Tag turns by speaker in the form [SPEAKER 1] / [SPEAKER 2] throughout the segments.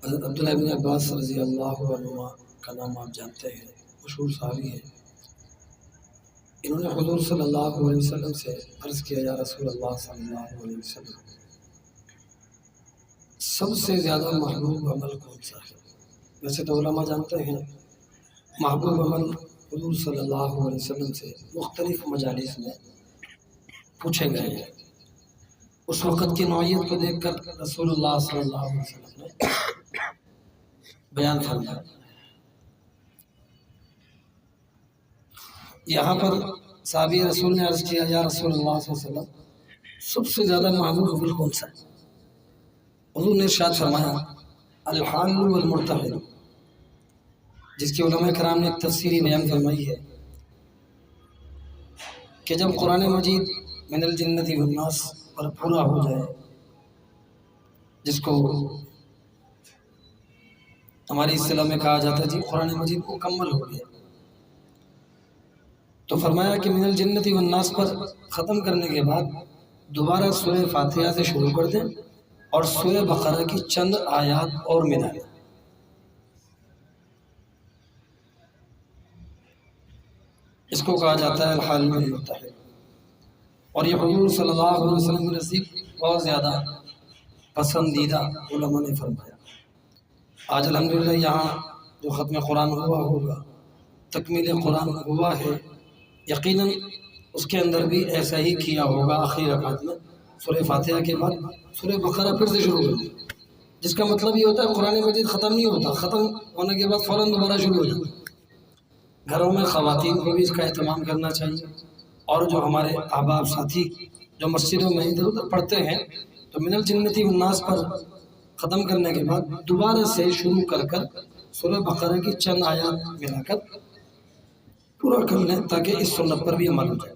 [SPEAKER 1] حضرت عبداللہ بن عباس رضی اللہ عنہ کا نام آپ جانتے ہیں، مشہور صحابی ہے۔ انہوں نے حضور صلی اللہ علیہ وسلم سے عرض کیا، یا رسول اللہ صلی اللہ علیہ وسلم، سب سے زیادہ محبوب عمل کون سا ہے؟ ویسے تو علماء جانتے ہیں محبوب عمل حضور صلی اللہ علیہ وسلم سے مختلف مجالس میں پوچھے گئے ہیں۔ اس وقت کی نوعیت کو دیکھ کر رسول اللہ صلی اللہ علیہ وسلم نے بیان فرمایا۔ یہاں پر صحابی رسول نے عرض کیا، یا رسول اللہ صلی اللہ علیہ وسلم، سب سے زیادہ محبوب عمل کون سا ہے؟ حضور نے ارشاد فرمایا، الحال والمرتحل، جس کی علماء کرام نے ایک تفسیری بیان فرمائی ہے کہ جب قرآن مجید من الجنت والناس پر پورا ہو جائے، جس کو ہماری اصطلاح میں کہا جاتا ہے جی قرآن مجید مکمل ہو گیا، تو فرمایا کہ من الجنت والناس پر ختم کرنے کے بعد دوبارہ سورہ فاتحہ سے شروع کر دیں اور سورہ بقرہ کی چند آیات اور ملا دیں۔ اس کو کہا جاتا ہے الحال والمرتحل، اور یہ حضور صلی اللہ علیہ وسلم کے نزدیک بہت زیادہ پسندیدہ علماء نے فرمایا۔ آج الحمدللہ یہاں جو ختم قرآن ہوا ہوگا، تکمیل قرآن ہوا ہے، یقیناً اس کے اندر بھی ایسا ہی کیا ہوگا۔ آخری رکعت میں سورہ فاتحہ کے بعد سورہ بقرہ پھر سے شروع کر دیں، جس کا مطلب یہ ہوتا ہے قرآن مجید ختم نہیں ہوتا، ختم ہونے کے بعد فوراً دوبارہ شروع ہو جاتا ہے۔ گھروں میں خواتین کو بھی اس کا اہتمام کرنا چاہیے، اور جو ہمارے احباب ساتھی جو مسجدوں میں ادھر ادھر پڑھتے ہیں، تو من الجنت والناس پر ختم کرنے کے بعد دوبارہ سے شروع کر سورہ بقرہ کی چند آیات ملا کر پورا کر لیں، تاکہ اس سنت پر بھی عمل ہو جائے۔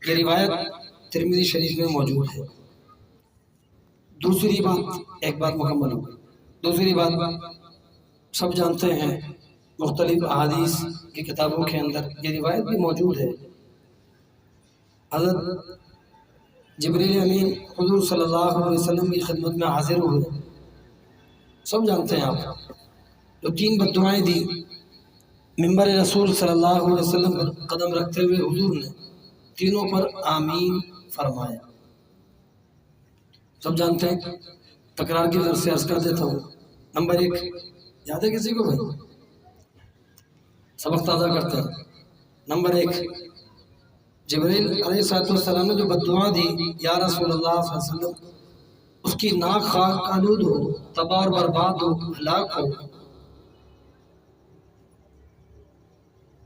[SPEAKER 1] یہ روایت ترمذی شریف میں موجود ہے۔ دوسری بات، ایک بات مکمل ہو گئی۔ دوسری بات، سب جانتے ہیں مختلف احادیث کی کتابوں کے اندر یہ روایت بھی موجود ہے، حضرت جبریل امین حضور صلی اللہ علیہ وسلم کی خدمت میں حاضر ہوئے۔ سب جانتے ہیں آپ، جو 3 بددعائیں دی منبر رسول صلی اللہ علیہ وسلم پر قدم رکھتے ہوئے حضور نے تینوں پر آمین فرمایا۔ سب جانتے ہیں، تکرار کی غرض سے عرض کر دیتا ہوں۔ نمبر 1 یاد ہے کسی کو بھائی؟ سبق تازہ کرتے ہیں۔ نمبر 1، جبریل علیہ السلام نے جو بددعا دی، یا رسول اللہ صلی اللہ علیہ وسلم، اس کی ناک خاک آلود ہو، تباہ اور برباد ہو، ہلاک ہو۔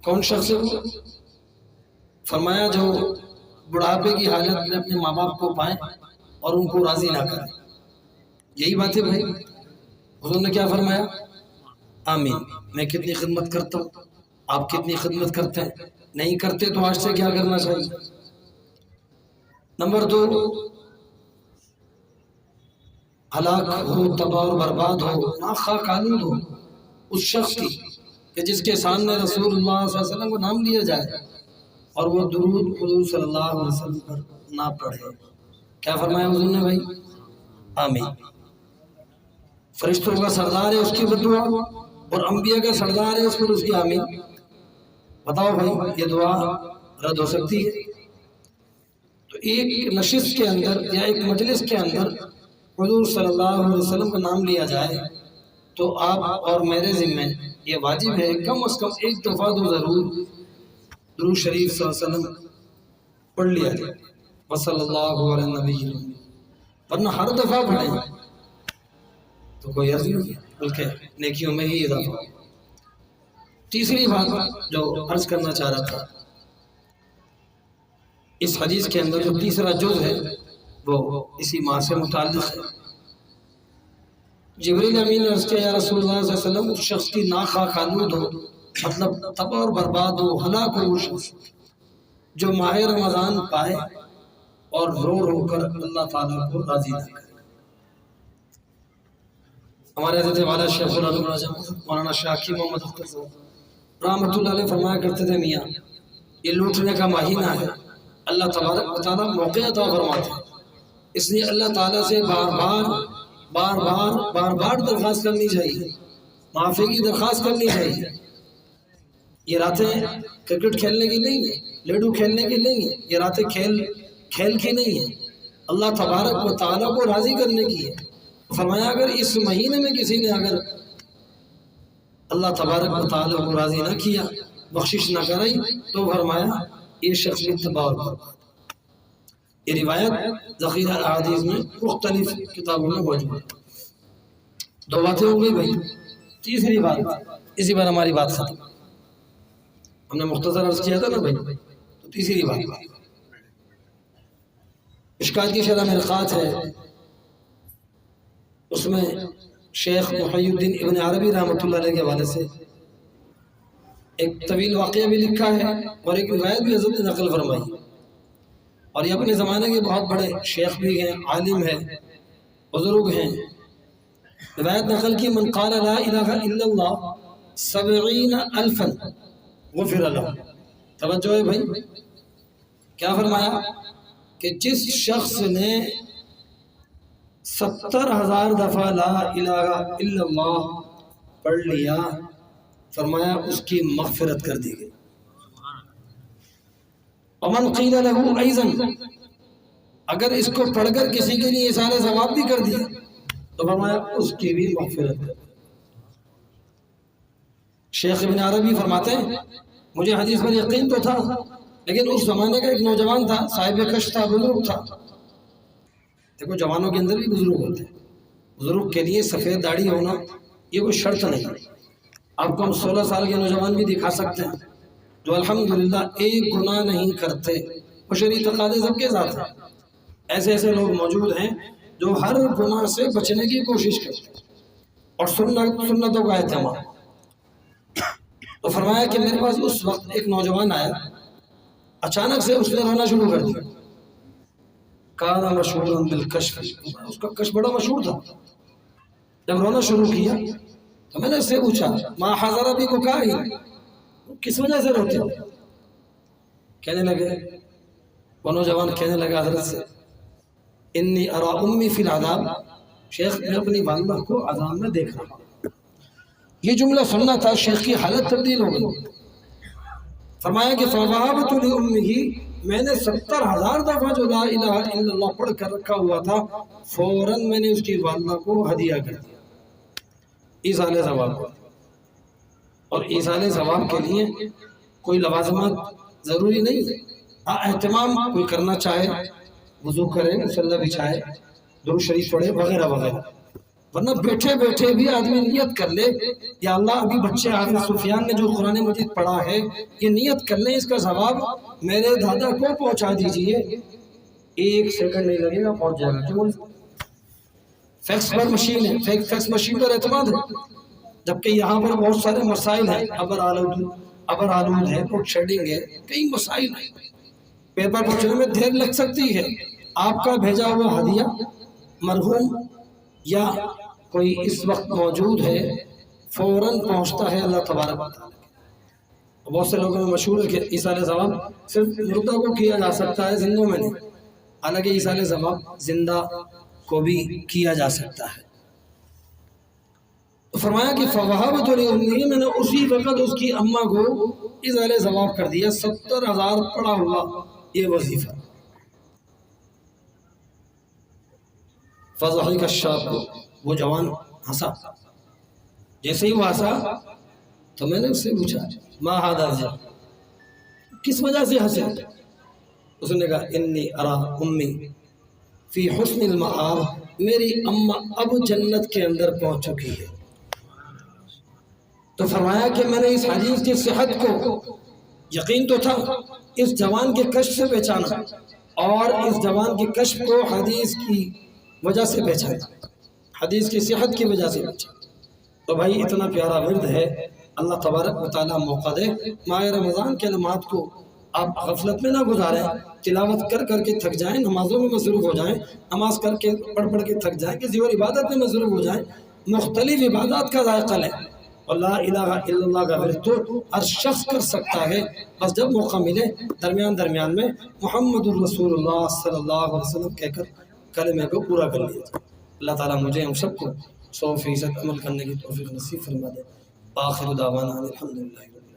[SPEAKER 1] کون شخص ہے وہ؟ فرمایا جو بڑھاپے کی حالت میں اپنے ماں باپ کو پائیں اور ان کو راضی نہ کریں۔ یہی بات ہے بھائی، حضور نے کیا فرمایا؟ آمین۔ میں کتنی خدمت کرتا ہوں، آپ کتنی خدمت کرتے ہیں، نہیں کرتے تو آج سے کیا کرنا چاہیے؟ نمبر 2، ہلاک ہو، تباہ اور برباد ہو، ناک خاک آلود ہو اس شخص کی کہ جس کے سامنے رسول اللہ صلی اللہ علیہ وسلم کو نام لیا جائے اور وہ درود حضور صلی اللہ علیہ وسلم پر نہ پڑھے۔ کیا فرمایا حضور نے بھائی؟ آمین۔ فرشتوں کا سردار ہے اس کی بددعا، اور انبیاء کا سردار ہے اس پر اس کی آمین۔ بتاؤ بھائی، یہ دعا رد ہو سکتی ہے؟ تو ایک نشست کے اندر یا ایک مجلس کے اندر حضور صلی اللہ علیہ وسلم کا نام لیا جائے تو آپ اور میرے ذمہ یہ واجب ہے کم از کم ایک دفعہ تو ضرور درود شریف صلی اللہ علیہ وسلم پڑھ لیا جائے، وصلی اللہ علیہ نبی، ورنہ ہر دفعہ پڑھیں تو کوئی عرض نہیں ہے، بلکہ نیکیوں میں ہی اضافہ ہو۔ تیسری بات جو عرض کرنا چاہ رہا تھا، اس حدیث کے اندر جو تیسرا جز ہے وہ اسی ماہ سے متعلق ہے۔ جبریل امین نے عرض کیا، یا رسول اللہ صلی اللہ علیہ وسلم، اس شخص کی ناک خاک آلود ہو، مطلب تباہ اور برباد ہو، ہلاک ہو وہ شخص جو ماہ رمضان پائے اور رو رو کر اللہ تعالیٰ کو راضی نہ کرے۔ ہمارے حضرت والا شیخ العلم مولانا شاکی محمد اختر صاحب رحمۃ اللہ علیہ فرمایا کرتے تھے، میاں یہ لوٹنے کا مہینہ ہے، اللہ تبارک و تعالیٰ موقع عطا فرماتے ہیں، اس لیے اللہ تعالیٰ سے بار بار بار بار درخواست کرنی چاہیے، معافی کی درخواست کرنی چاہیے۔ یہ راتیں کرکٹ کھیلنے کی نہیں ہے، لڈو کھیلنے کی نہیں ہے، یہ راتیں کھیل کی نہیں ہے، اللہ تبارک و تعالیٰ کو راضی کرنے کی ہے۔ فرمایا اگر اس مہینے میں کسی نے اگر اللہ تبارک و تعالیٰ کو راضی نہ کیا، بخشش نہ کرائی، تو فرمایا یہ شخص بھی تباہ اور برباد۔ یہ روایت ذخیرہ احادیث میں مختلف کتابوں میں موجود ہے۔ دو باتیں ہو گئی بھائی، تیسری بات، اسی بار ہماری بات ختم۔ ہم نے مختصر عرض کیا تھا نا بھائی، تو تیسری بات مشکات کی شرح مرقات ہے، اس میں شیخ محی الدین ابن عربی رحمۃ اللہ علیہ کے حوالے سے ایک طویل واقعہ بھی لکھا ہے اور ایک روایت بھی حضرت نے نقل فرمائی، اور یہ اپنے زمانے کے بہت بڑے شیخ بھی ہیں، عالم ہیں، بزرگ ہیں۔ روایت نقل کی من قال لا الہ الا اللہ 70,000 غفر له۔ توجہ ہے بھائی، کیا فرمایا کہ جس شخص نے 70,000 دفعہ لا الہ الا اللہ پڑھ لیا، فرمایا اس کی مغفرت کر دی گئی۔ ومن قیل له ایضا، اگر اس کو پڑھ کر کسی کے لیے احسان ثواب بھی کر دیا تو فرمایا اس کی بھی مغفرت کر دی۔ شیخ ابن عربی فرماتے ہیں مجھے حدیث پر یقین تو تھا، لیکن اس زمانے کا ایک نوجوان تھا، صاحب کش تھا، بزرگ تھا۔ دیکھو جوانوں کے اندر بھی بزرگ ہوتے ہیں، بزرگ کے لیے سفید داڑھی ہونا یہ کوئی شرط نہیں ہے۔ آپ کو ہم 16 سال کے نوجوان بھی دکھا سکتے ہیں جو الحمدللہ ایک گناہ نہیں کرتے، وہ شرعی تقاضے سب کے ساتھ ہیں۔ ایسے لوگ موجود ہیں جو ہر گناہ سے بچنے کی کوشش کرتے ہیں اور سنتوں کا اہتمام۔ تو فرمایا کہ میرے پاس اس وقت ایک نوجوان آیا، اچانک سے اس نے رونا شروع کر دیا۔ کانا مشہورا بالکشف، اس کا کشف بڑا مشہور تھا۔ جب رونا شروع کیا تو میں نے اس سے پوچھا ما حضر بی بکائی، کس وجہ سے روتے ہو؟ کہنے لگے، وہ نوجوان کہنے لگا حضرت سے انی ارا امی فی العذاب، شیخ میں اپنی والدہ کو عذاب میں دیکھ رہا ہوں۔ یہ جملہ سننا تھا، شیخ کی حالت تبدیل ہو گئی۔ فرمایا کہ فوہبت لأمہ، میں نے 70,000 دفعہ جو لا الہ الا اللہ پڑھ کر رکھا ہوا تھا فوراً میں نے اس کی والدہ کو ہدیہ کر دیا، ایصال ثواب کو۔ اور ایصال ثواب کے لیے کوئی لوازمات ضروری نہیں ہے، اہتمام کوئی کرنا چاہے وضو کرے، مصلی بچھائے، درود شریف پڑھے وغیرہ وغیرہ، ورنہ بیٹھے بیٹھے بھی آدمی نیت کر لے یا اللہ ابھی بچے حافظ سفیان نے جو قرآن مجید پڑھا ہے یہ نیت کر لیں، اس کا ثواب میرے دادا کو پہنچا دیجئے، 1 سیکنڈ نہیں لگے گا، پہنچ جائے گا۔ کیوں؟ فیکس پر مشین ہے، فیکس مشین پر اعتماد ہے، جبکہ یہاں پر بہت سارے مسائل ہیں، ابر آلود ہے، لوڈ شیڈنگ ہے، کئی مسائل ہیں، پیپر پہنچنے میں دیر لگ سکتی ہے۔ آپ کا بھیجا ہوا ہدیہ مرحوم یا کوئی اس وقت موجود ہے فوراً پہنچتا ہے اللہ تبارک و تعالیٰ۔ بہت سے لوگوں میں مشہور ہے کہ ایصال ثواب صرف مردہ کو کیا جا سکتا ہے، زندوں میں نہیں، حالانکہ ایصال ثواب زندہ کو بھی کیا جا سکتا ہے۔ فرمایا کہ فوہبت لأمہ، میں نے اسی وقت اس کی اماں کو ایصال ثواب کر دیا، 70,000 پڑھا ہوا یہ وظیفہ۔ فضحک الشاب، وہ جوان ہنسا، جیسے ہی وہ ہنسا تو میں نے اس سے پوچھا ما ھذا الضحک، کس وجہ سے ہنسے؟ اس نے کہا انی ارا امی فی حسن المآب، میری اماں اب جنت کے اندر پہنچ چکی ہے۔ تو فرمایا کہ میں نے اس حدیث کی صحت کو یقین تو تھا، اس جوان کے کشف سے پہچانا، اور اس جوان کے کشف کو حدیث کی وجہ سے پہچانا، حدیث کی صحت کی وجہ سے پہچانا۔ تو بھائی اتنا پیارا ورد ہے، اللہ تبارک و تعالیٰ موقع دے ماہ رمضان کے نماز کو آپ غفلت میں نہ گزاریں، تلاوت کر کر کے تھک جائیں، نمازوں میں مصروف ہو جائیں، نماز کر کے پڑھ کے تھک جائیں، کسی اور عبادت میں مصروف ہو جائیں، مختلف عبادات کا ذائقہ لیں۔ اور لا الہ الا اللہ کا ورد تو ہر شخص کر سکتا ہے، بس جب موقع ملے درمیان میں محمد الرسول اللہ صلی اللہ علیہ وسلم کہہ کر کلمے کو پورا کر لیا جائے۔ اللہ تعالیٰ مجھے ہم سب کو 100% عمل کرنے کی توفیق نصیب فرما دے۔ آخر دعوانا الحمدللہ۔